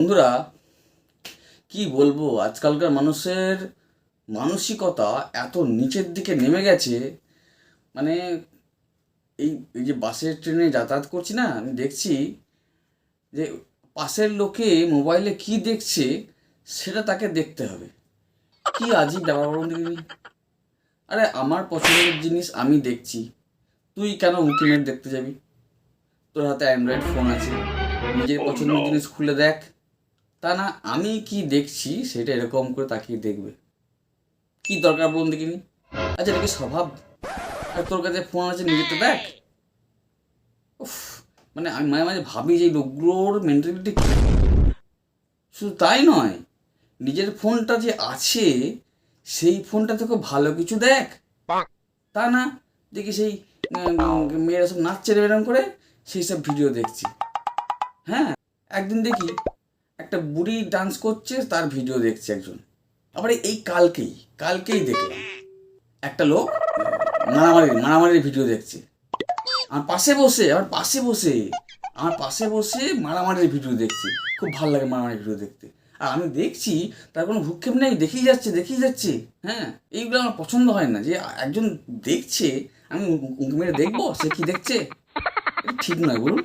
বন্ধুরা, কি বলবো, আজকালকার মানুষের মানসিকতা এত নিচের দিকে নেমে গেছে। মানে এই এই যে বাসের ট্রেনে যাতায়াত করছি না, আমি দেখছি যে পাশের লোকে মোবাইলে কি দেখছে সেটা তাকে দেখতে হবে। কি আজীব ব্যাপার বলুন দেখিনি। আরে আমার পছন্দের জিনিস আমি দেখছি, তুই কেন উঁকি মেরে দেখতে যাবি? তোর হাতে অ্যান্ড্রয়েড ফোন আছে, নিজের পছন্দের জিনিস খুলে দেখ। তা না আমি কি দেখছি সেটা এরকম করে তাকিয়ে দেখবে? কি দরকার বলুন দেখিনি। আচ্ছা, এটা কি স্বভাব? আর তোর কাছে ফোন আছে, নিজেরটা দেখ। উফ, মানে আমি মাঝে মাঝে ভাবি যে এই লোকগুলোর মেন্টালিটি কি। শুধু তাই নয়, নিজের ফোনটা যে আছে সেই ফোনটা থেকে ভালো কিছু দেখ। তা না, দেখি সেই মেয়েরা সব নাচছে রে এরম করে, সেই সব ভিডিও দেখছি। হ্যাঁ, একদিন দেখি একটা বুড়ি ডান্স করছে, তার ভিডিও দেখছে একজন। আবার এই কালকেই কালকেই দেখলাম একটা লোক মারামারির ভিডিও দেখছে। আমার পাশে বসে মারামারির ভিডিও দেখছি। খুব ভালো লাগে মারামারির ভিডিও দেখতে। আর আমি দেখছি, তার কোনো ভ্রুক্ষেপ নেই, দেখেই যাচ্ছে। হ্যাঁ, এইগুলো আমার পছন্দ হয় না যে একজন দেখছে আমি উঁকি মেরে দেখবো সে কি দেখছে। এটা ঠিক নয়, বলুন।